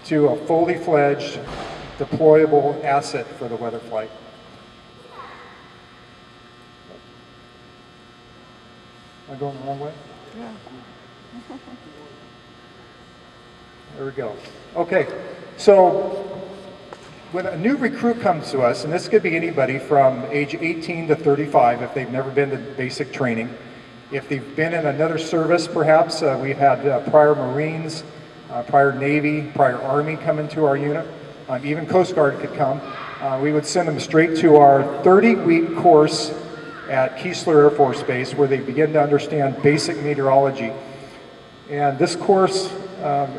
to a fully fledged, deployable asset for the weather flight. Am I going the wrong way? Yeah. There we go. Okay, so when a new recruit comes to us, and this could be anybody from age 18 to 35 if they've never been to basic training. If they've been in another service, perhaps, we've had prior Marines, prior Navy, prior Army come into our unit. Even Coast Guard could come. We would send them straight to our 30-week course at Keesler Air Force Base, where they begin to understand basic meteorology. And this course,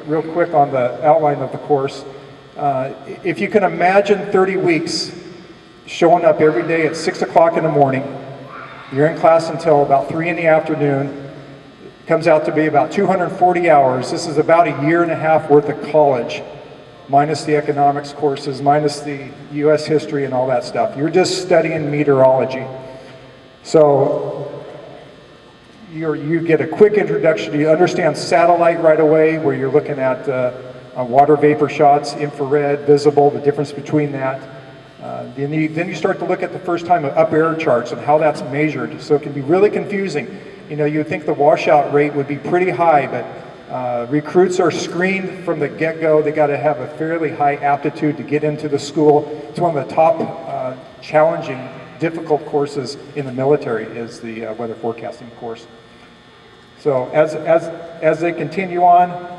real quick on the outline of the course, if you can imagine 30 weeks showing up every day at 6 o'clock in the morning, you're in class until about 3 in the afternoon, it comes out to be about 240 hours. This is about a year and a half worth of college, minus the economics courses, minus the US history and all that stuff. You're just studying meteorology. So you get a quick introduction. You understand satellite right away, where you're looking at water vapor shots, infrared, visible, the difference between that. Then you start to look at the first time of up air charts and how that's measured. So it can be really confusing. You know, you'd think the washout rate would be pretty high, but recruits are screened from the get-go. They got to have a fairly high aptitude to get into the school. It's one of the top challenging, difficult courses in the military is the weather forecasting course. So as they continue on,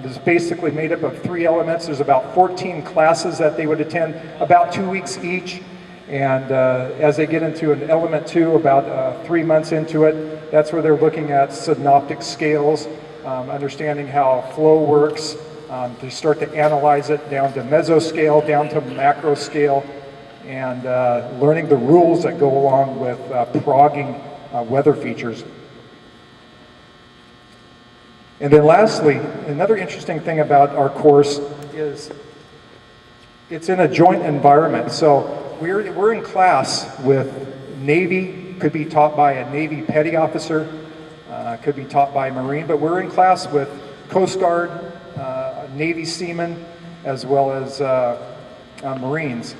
this is basically made up of 3 elements. There's about 14 classes that they would attend, about 2 weeks each. And as they get into an element 2, about 3 months into it, that's where they're looking at synoptic scales, understanding how flow works. They start to analyze it down to mesoscale, down to macro scale, and learning the rules that go along with progging weather features. And then lastly, another interesting thing about our course is it's in a joint environment. So we're in class with Navy, could be taught by a Navy petty officer, could be taught by a Marine, but we're in class with Coast Guard, Navy seamen, as well as Marines.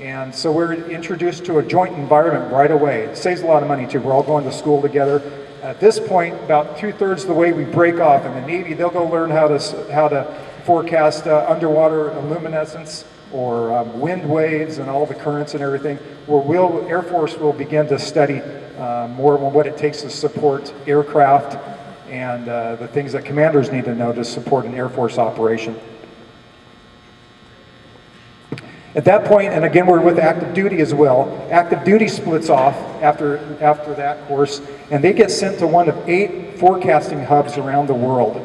And so we're introduced to a joint environment right away. It saves a lot of money too. We're all going to school together. At this point, about 2/3 of the way we break off. In the Navy, they'll go learn how to forecast underwater luminescence or wind waves and all the currents and everything. Where Air Force will begin to study more on what it takes to support aircraft and the things that commanders need to know to support an Air Force operation. At that point, and again, we're with active duty as well. Active duty splits off after that course, and they get sent to one of 8 forecasting hubs around the world.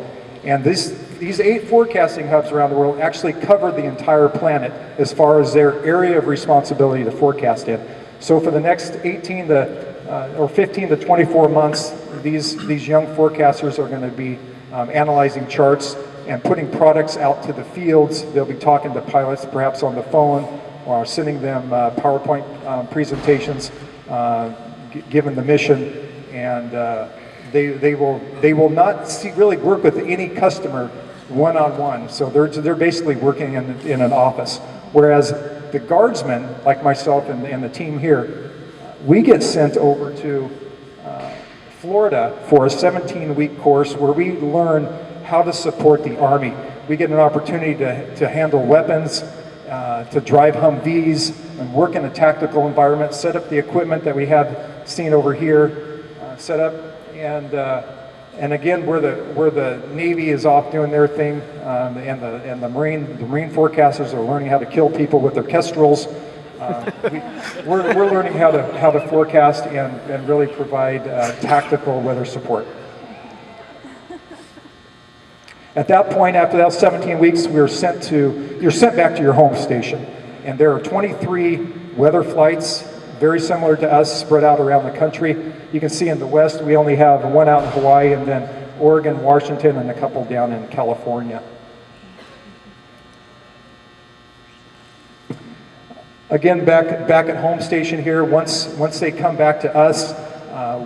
And these 8 forecasting hubs around the world actually cover the entire planet as far as their area of responsibility to forecast in. So for the next 15 to 24 months, these young forecasters are going to be analyzing charts and putting products out to the fields. They'll be talking to pilots, perhaps on the phone, or sending them PowerPoint presentations, given the mission, and they will not really work with any customer one-on-one. So they're basically working in an office. Whereas the guardsmen, like myself and the team here, we get sent over to Florida for a 17-week course where we learn how to support the Army. We get an opportunity to handle weapons, to drive Humvees, and work in a tactical environment, set up the equipment that we have seen over here, set up, and again, where the Navy is off doing their thing, and the Marine forecasters are learning how to kill people with their kestrels. We're learning how to forecast and really provide tactical weather support. At that point, after that 17 weeks, you're sent back to your home station. And there are 23 weather flights, very similar to us, spread out around the country. You can see in the west, we only have one out in Hawaii, and then Oregon, Washington, and a couple down in California. Again, back at home station here, once they come back to us,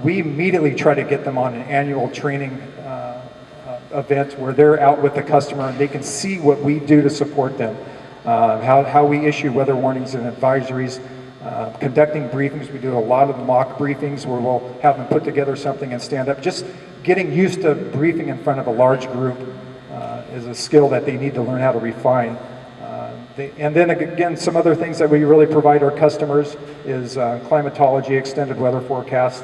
we immediately try to get them on an annual training event where they're out with the customer and they can see what we do to support them, how we issue weather warnings and advisories, conducting briefings. We do a lot of mock briefings where we'll have them put together something and stand up. Just getting used to briefing in front of a large group is a skill that they need to learn how to refine. And then again, some other things that we really provide our customers is climatology, extended weather forecast,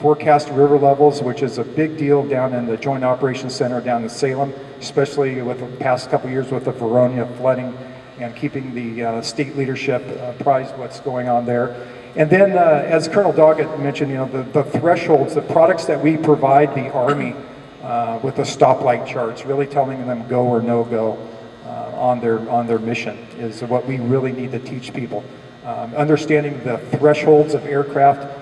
forecast river levels, which is a big deal down in the Joint Operations Center down in Salem, especially with the past couple years with the Veronia flooding and keeping the state leadership apprised what's going on there. And then, as Colonel Doggett mentioned, the thresholds, the products that we provide the Army with the stoplight charts, really telling them go or no go on their mission is what we really need to teach people. Understanding the thresholds of aircraft.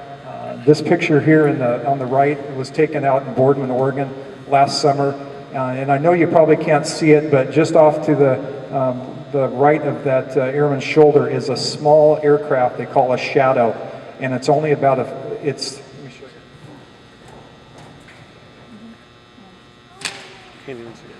This picture here on the right was taken out in Boardman, Oregon last summer. And I know you probably can't see it, but just off to the right of that airman's shoulder is a small aircraft they call a Shadow. And it's only about let me show you. Can't even see it.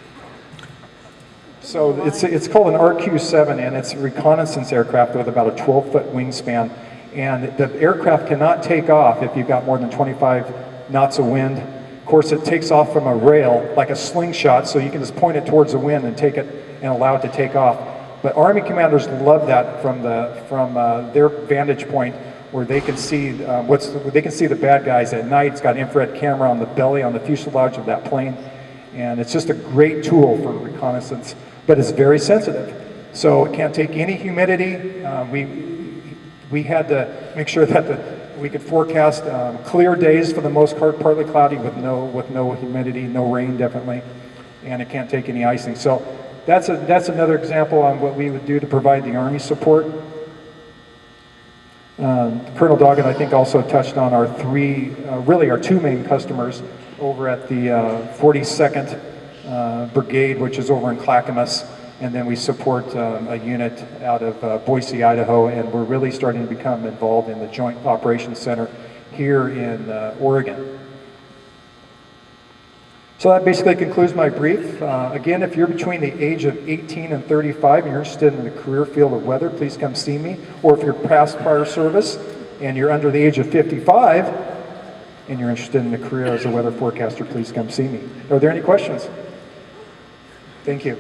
So it's called an RQ-7, and it's a reconnaissance aircraft with about a 12-foot wingspan. And the aircraft cannot take off if you've got more than 25 knots of wind. Of course, it takes off from a rail like a slingshot, so you can just point it towards the wind and take it and allow it to take off. But Army commanders love that from their vantage point, where they can see the bad guys at night. It's got an infrared camera on the belly, on the fuselage of that plane, and it's just a great tool for reconnaissance. But it's very sensitive, so it can't take any humidity. We had to make sure that we could forecast clear days for the most part, partly cloudy with no humidity, no rain definitely, and it can't take any icing. So that's another example on what we would do to provide the Army support. Colonel Doggett, I think, also touched on our two main customers over at the 42nd Brigade, which is over in Clackamas. And then we support a unit out of Boise, Idaho, and we're really starting to become involved in the Joint Operations Center here in Oregon. So that basically concludes my brief. Again, if you're between the age of 18 and 35 and you're interested in the career field of weather, please come see me. Or if you're past prior service and you're under the age of 55 and you're interested in the career as a weather forecaster, please come see me. Are there any questions? Thank you.